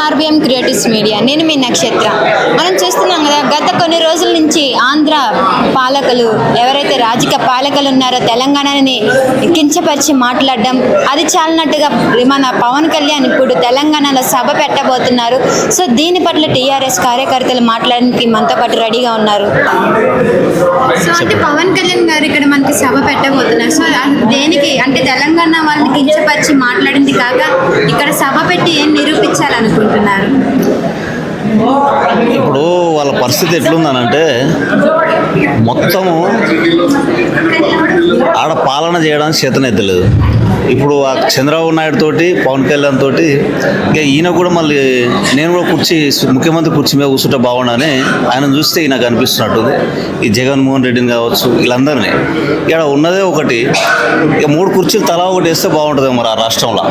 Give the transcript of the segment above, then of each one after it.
RBM creatives media. నేను మీ నక్షత్ర. మనం చూస్తున్నాం కదా, గత కొన్ని రోజుల నుంచి ఆంధ్ర పాలకులు ఎవరైతే రాజకీయ పాలకులు ఉన్నారో తెలంగాణని కించపరిచి మాట్లాడడం, అది చాలినట్టుగా మన పవన్ కళ్యాణ్ ఇప్పుడు తెలంగాణలో సభ పెట్టబోతున్నారు. సో దీని పట్ల టీఆర్ఎస్ కార్యకర్తలు మాట్లాడడానికి మనతో పాటు రెడీగా ఉన్నారు. సో అంటే పవన్ కళ్యాణ్ గారు ఇక్కడ మనకి సభ పెట్టబోతున్నారు. సో దేనికి అంటే తెలంగాణ వాళ్ళని కించపరిచి మాట్లాడింది కాక ఇక్కడ సభ పెట్టి ఏం నిరూపించాలనుకుంటున్నారు? ఇప్పుడు వాళ్ళ పరిస్థితి ఎట్లుందనంటే మొత్తము ఆడ పాలన చేయడానికి చేతనెత్తలేదు. ఇప్పుడు ఆ చంద్రబాబు నాయుడు తోటి పవన్ కళ్యాణ్ తోటి ఇంకా ఈయన కూడా మళ్ళీ నేను కూడా ముఖ్యమంత్రి కుర్చీ మీద కూర్చుంటే బాగుండని ఆయన చూస్తే నాకు అనిపిస్తున్నట్టుంది. ఈ జగన్మోహన్ రెడ్డిని కావచ్చు వీళ్ళందరినీ ఇక్కడ ఉన్నదే ఒకటి, ఇక 3 కుర్చీలు తలా ఒకటి వేస్తే బాగుంటుంది మరి ఆ రాష్ట్రంలో.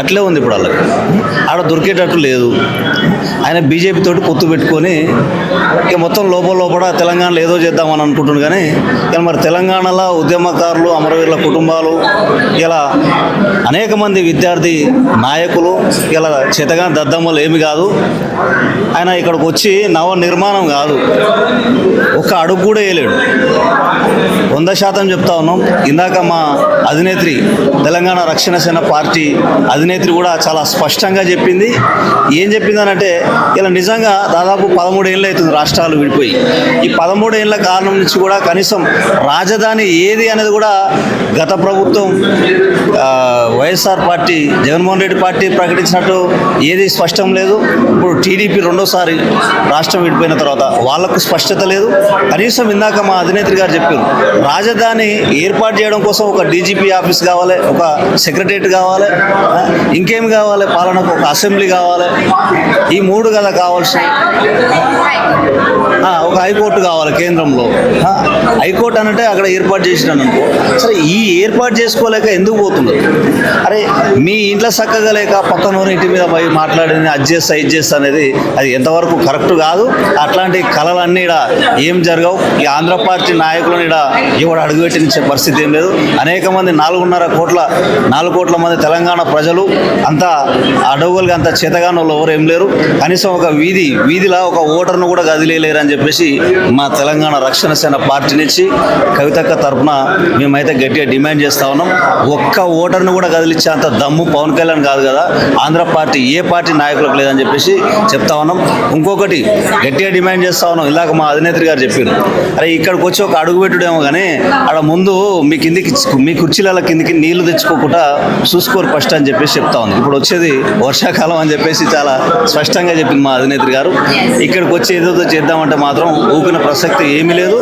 అట్లే ఉంది ఇప్పుడు వాళ్ళకి, ఆడ దొరికేటట్టు లేదు. ఆయన బీజేపీ తోటి పొత్తు పెట్టుకొని ఇక మొత్తం లోపల తెలంగాణలో ఏదో చేద్దామని అనుకుంటున్నాడు. కానీ ఇలా మరి తెలంగాణలో ఉద్యమకారులు అమరవీరుల కుటుంబాలు ఇలా అనేక మంది విద్యార్థి నాయకులు ఇలా చేతగా దద్దమ్మలు ఏమి కాదు. ఆయన ఇక్కడికి వచ్చి నవ నిర్మాణం కాదు, ఒక్క అడుగు కూడా వేయలేడు. 100% చెప్తా ఉన్నాం. ఇందాక మా అధినేత్రి తెలంగాణ రక్షణ సేన పార్టీ అధినేత్రి కూడా చాలా స్పష్టంగా చెప్పింది. ఏం చెప్పిందని అంటే ఇలా నిజంగా దాదాపు 13 ఏళ్ళు అవుతుంది రాష్ట్రాలు విడిపోయి. ఈ 13 ఏళ్ళ కారణం నుంచి కూడా కనీసం రాజధాని ఏది అనేది కూడా గత ప్రభుత్వం వైఎస్ఆర్ పార్టీ జగన్మోహన్ రెడ్డి పార్టీ ప్రకటించినట్టు ఏది స్పష్టం లేదు. ఇప్పుడు టీడీపీ రెండోసారి రాష్ట్రం విడిపోయిన తర్వాత వాళ్ళకు స్పష్టత లేదు. కనీసం ఇందాక మా అధినేత్రి గారు చెప్పారు, రాజధాని ఏర్పాటు చేయడం కోసం ఒక డీజీపీ ఆఫీస్ కావాలి, ఒక సెక్రటరియట్ కావాలి, ఇంకేం కావాలి, పాలనకు ఒక అసెంబ్లీ కావాలి. ఈ 3 కదా కావాల్సిన, ఒక హైకోర్టు కావాలి కేంద్రంలో. హైకోర్టు అనంటే అక్కడ ఏర్పాటు చేసినాను అనుకో. సరే, ఈ ఏర్పాటు చేసుకోలేక ఎందుకు పోతున్నారు? అరే మీ ఇంట్లో చక్కగా లేక పక్కన ఇంటి మీద పోయి మాట్లాడింది అది చేస్తా ఇది చేస్తా అనేది అది ఎంతవరకు కరెక్ట్ కాదు. అట్లాంటి కళలన్నీ ఇక్కడ ఏం జరగవు. ఈ ఆంధ్ర పార్టీ నాయకులను ఇక్కడ ఎవడు అడుగుపెట్టించే పరిస్థితి ఏం లేదు. అనేక మంది 4 కోట్ల మంది తెలంగాణ ప్రజలు అంతా అడవులుగా అంత చేతగాని వాళ్ళు ఎవరు ఏం లేరు. కనీసం ఒక వీధిలో ఒక ఓటర్ను కూడా కదిలేయలేరు అని చెప్పేసి మా తెలంగాణ రక్షణ సేన పార్టీ నుంచి కవితక్క తరఫున మేమైతే గట్టిగా డిమాండ్ చేస్తా ఉన్నాం. ఒక్క ఓటర్ను కూడా కదిలిచ్చే అంత దమ్ము పవన్ కళ్యాణ్ కాదు కదా, ఆంధ్ర పార్టీ ఏ పార్టీ నాయకులకు లేదని చెప్పేసి చెప్తా ఉన్నాం. ఇంకొకటి గట్టిగా డిమాండ్ చేస్తా ఉన్నాం. ఇలాగ మా అధినేత్రి గారు చెప్పారు, అరే ఇక్కడికి వచ్చి ఒక అడుగు పెట్టుడేమో కానీ ఆడ ముందు మీ కుర్చీల కిందికి నీళ్లు తెచ్చుకోకుండా చూసుకోరు ఫస్ట్ అని చెప్పేసి చెప్తా ఉంది. ఇప్పుడు వచ్చేది వర్షాకాలం అని చెప్పేసి చాలా స్పష్టంగా చెప్పింది మా అధినేత్రి గారు. ఇక్కడికి వచ్చి ఏదో చేద్దామంటే మాత్రం ఊపిన ప్రసక్తి ఏమీ లేదు.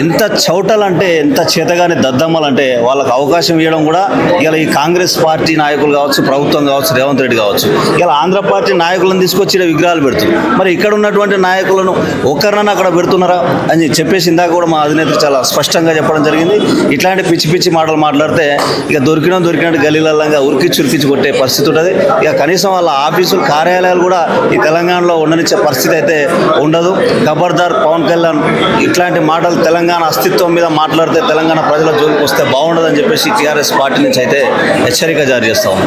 ఎంత చౌటలంటే ఎంత చేతగాని దద్దమ్మలంటే వాళ్ళకు అవకాశం ఇవ్వడం కూడా ఇలా ఈ కాంగ్రెస్ పార్టీ నాయకులు కావచ్చు, ప్రభుత్వం కావచ్చు, రేవంత్ రెడ్డి కావచ్చు, ఇలా ఆంధ్ర పార్టీ నాయకులను తీసుకొచ్చి విగ్రహాలు పెడుతున్నారు. మరి ఇక్కడ ఉన్నటువంటి నాయకులను ఒక్కరినైనా అక్కడ పెడుతున్నారా అని చెప్పేసి ఇందాక కూడా మా అధినేత్రి చాలా స్పష్టంగా చెప్పడం జరిగింది. ఇట్లాంటి పిచ్చి మాటలు మాట్లాడితే ఇక దొరికినట్టు గలీలల్లంగా ఉరికిచ్చి కొట్టే పరిస్థితి ఉంటుంది. ఇక కనీసం వాళ్ళ ఆఫీసులు కార్యాలయాలు కూడా ఈ తెలంగాణలో ఉండనిచ్చే పరిస్థితి అయితే ఉండదు. ఖబర్దార్ పవన్ కళ్యాణ్ ఇట్లాంటి మాటలు తెలంగాణ అస్తిత్వం మీద మాట్లాడితే తెలంగాణ ప్రజల జోలికి వస్తే బాగుండదని చెప్పేసి టీఆర్ఎస్ పార్టీ నుంచి అయితే హెచ్చరిక జారీ చేస్తా ఉన్నాం.